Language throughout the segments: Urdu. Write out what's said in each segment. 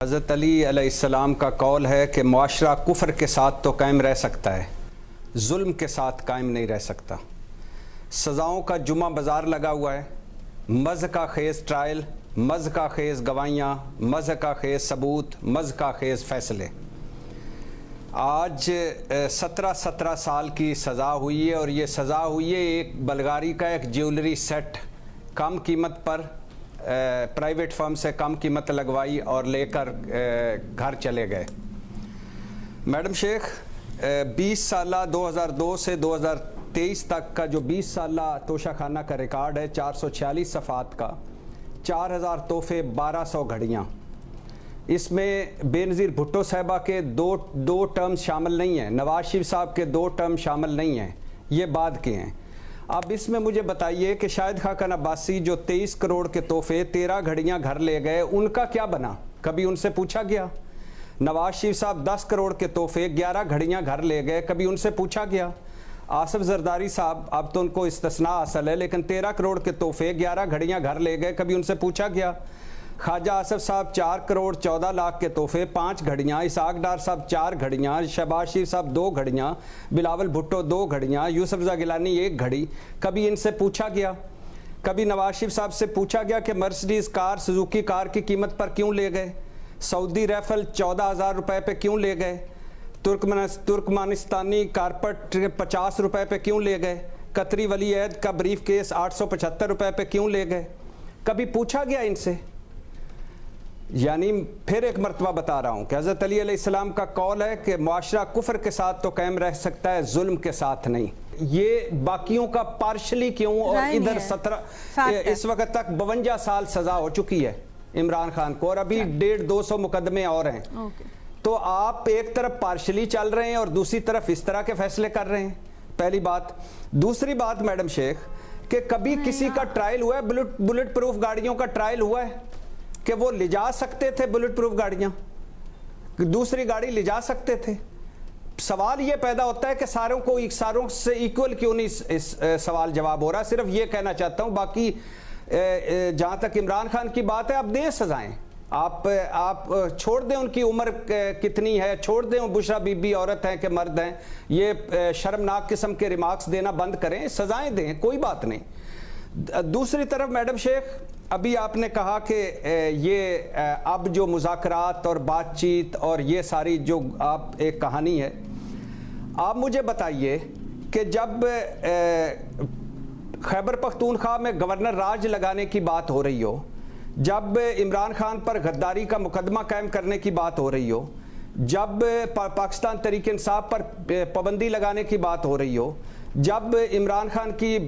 حضرت علی علیہ السلام کا قول ہے کہ معاشرہ کفر کے ساتھ تو قائم رہ سکتا ہے، ظلم کے ساتھ قائم نہیں رہ سکتا۔ سزاؤں کا جمعہ بازار لگا ہوا ہے، مضحکہ خیز ٹرائل، مضحکہ خیز گواہیاں، مضحکہ خیز ثبوت، مضحکہ خیز فیصلے۔ آج 17 سال کی سزا ہوئی ہے، اور یہ سزا ہوئی ہے ایک بلغاری کا ایک جیولری سیٹ کم قیمت پر، پرائیویٹ فرم سے کم قیمت لگوائی اور لے کر گھر چلے گئے۔ میڈم شیخ 20 سالہ 2002 سے 2023 تک کا جو 20 سالہ توشہ خانہ کا ریکارڈ ہے، 446 صفحات کا، 4000 تحفے، 1200 گھڑیاں۔ اس میں بے نظیر بھٹو صاحبہ کے دو ٹرم شامل نہیں ہیں، نواز شریف صاحب کے 2 ٹرم شامل نہیں ہیں، یہ بعد کے ہیں۔ اب اس میں مجھے بتائیے کہ شاہد خاقان عباسی جو 23 کروڑ کے تحفے 13 گھڑیاں گھر لے گئے، ان کا کیا بنا؟ کبھی ان سے پوچھا گیا؟ نواز شریف صاحب 10 کروڑ کے تحفے 11 گھڑیاں گھر لے گئے، کبھی ان سے پوچھا گیا؟ آصف زرداری صاحب اب تو ان کو استثناء حاصل ہے، لیکن 13 کروڑ کے تحفے 11 گھڑیاں گھر لے گئے، کبھی ان سے پوچھا گیا؟ خواجہ آصف صاحب 4 کروڑ 14 لاکھ کے تحفے 5 گھڑیاں، اسحاق ڈار صاحب 4 گھڑیاں، شہباز شریف صاحب 2 گھڑیاں، بلاول بھٹو 2 گھڑیاں، یوسف رضا گیلانی 1 گھڑی، کبھی ان سے پوچھا گیا؟ کبھی نواز شریف صاحب سے پوچھا گیا کہ مرسڈیز کار، سزوکی کار کی قیمت پر کیوں لے گئے؟ سعودی ریفل 14,000 روپے پہ کیوں لے گئے؟ ترکمانستانی کارپٹ 50 روپے پہ کیوں لے گئے؟ قطری ولی عہد کا بریف کیس 875 روپے پہ کیوں لے گئے؟ کبھی پوچھا گیا ان سے؟ یعنی پھر ایک مرتبہ بتا رہا ہوں کہ حضرت علی علیہ السلام کا قول ہے کہ معاشرہ کفر کے ساتھ تو قائم رہ سکتا ہے، ظلم کے ساتھ نہیں۔ یہ باقیوں کا پارشلی کیوں؟ اور ادھر 17 اس وقت تک 52 سال سزا ہو چکی ہے عمران خان کو، اور ابھی 150-200 مقدمے اور ہیں۔ تو آپ ایک طرف پارشلی چل رہے ہیں اور دوسری طرف اس طرح کے فیصلے کر رہے ہیں، پہلی بات۔ دوسری بات میڈم شیخ کہ کبھی کسی کا ٹرائل ہوا ہے؟ بلٹ پروف گاڑیوں کا ٹرائل ہوا ہے کہ وہ لے جا سکتے تھے بلٹ پروف گاڑیاں، دوسری گاڑی لے جا سکتے تھے؟ سوال یہ پیدا ہوتا ہے کہ ساروں سے ایکول کیوں نہیں سوال جواب ہو رہا؟ صرف یہ کہنا چاہتا ہوں۔ باقی جہاں تک عمران خان کی بات ہے، اب دیں سزائیں، آپ چھوڑ دیں، ان کی عمر کتنی ہے، چھوڑ دیں بشرا بی بی عورت ہیں کہ مرد ہیں، یہ شرمناک قسم کے ریمارکس دینا بند کریں، سزائیں دیں، کوئی بات نہیں۔ دوسری طرف میڈم شیخ ابھی آپ نے کہا کہ یہ اب جو مذاکرات اور بات چیت اور یہ ساری جو آپ ایک کہانی ہے، آپ مجھے بتائیے کہ جب خیبر پختونخوا میں گورنر راج لگانے کی بات ہو رہی ہو، جب عمران خان پر غداری کا مقدمہ قائم کرنے کی بات ہو رہی ہو، جب پاکستان تحریک انصاف پر پابندی لگانے کی بات ہو رہی ہو، جب عمران خان کی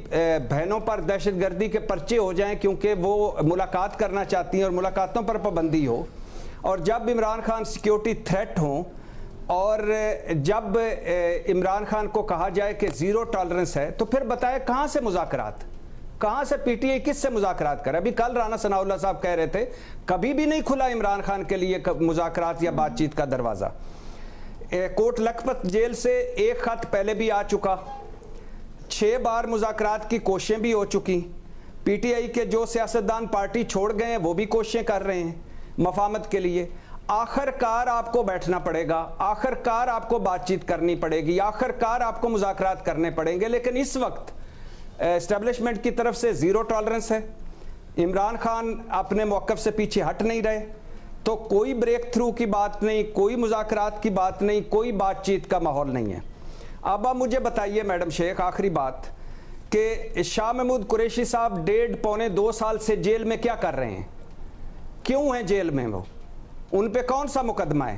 بہنوں پر دہشت گردی کے پرچے ہو جائیں کیونکہ وہ ملاقات کرنا چاہتی ہیں اور ملاقاتوں پر پابندی ہو، اور جب عمران خان سیکیورٹی تھریٹ ہوں، اور جب عمران خان کو کہا جائے کہ زیرو ٹالرنس ہے، تو پھر بتائے کہاں سے مذاکرات؟ کہاں سے پی ٹی آئی کس سے مذاکرات کرے؟ ابھی کل رانا ثناء اللہ صاحب کہہ رہے تھے کبھی بھی نہیں کھلا عمران خان کے لیے مذاکرات یا بات چیت کا دروازہ۔ کوٹ لکھپت جیل سے ایک خط پہلے بھی آ چکا، 6 بار مذاکرات کی کوششیں بھی ہو چکی، پی ٹی آئی کے جو سیاستدان پارٹی چھوڑ گئے ہیں وہ بھی کوششیں کر رہے ہیں مفاہمت کے لیے۔ آخر کار آپ کو بیٹھنا پڑے گا، آخر کار آپ کو بات چیت کرنی پڑے گی، آخر کار آپ کو مذاکرات کرنے پڑیں گے، لیکن اس وقت اسٹیبلشمنٹ کی طرف سے زیرو ٹالرنس ہے، عمران خان اپنے موقف سے پیچھے ہٹ نہیں رہے، تو کوئی بریک تھرو کی بات نہیں، کوئی مذاکرات کی بات نہیں، کوئی بات چیت کا ماحول نہیں ہے۔ اب آپ مجھے بتائیے میڈم شیخ آخری بات کہ شاہ محمود قریشی صاحب 1.5-2 سال سے جیل میں کیا کر رہے ہیں؟ کیوں ہیں جیل میں؟ وہ ان پہ کون سا مقدمہ ہے؟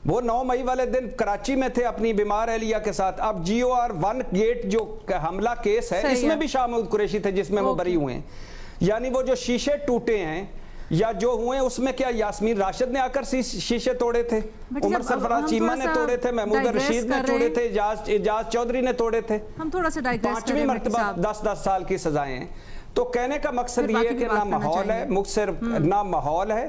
وہ 9 مئی والے دن کراچی میں تھے اپنی بیمار اہلیہ کے ساتھ۔ اب GOR-1 گیٹ جو حملہ کیس ہے، اس میں بھی شاہ محمود قریشی تھے جس میں وہ بری ہوئے ہیں۔ یعنی وہ جو شیشے ٹوٹے ہیں یا جو ہوئے اس میں کیا یاسمین راشد نے آ کر شیشے توڑے تھے؟ عمر سرفراز چیمہ نے توڑے تھے، محمود رشید نے توڑے تھے، اجاز چودھری نے توڑے تھے۔ ہم تھوڑا سا ڈائگریس کریں، 5ویں مرتبہ 10 سال کی سزائیں ہیں۔ تو کہنے کا مقصد یہ ہے کہ نہ ماحول ہے، نہ ماحول ہے،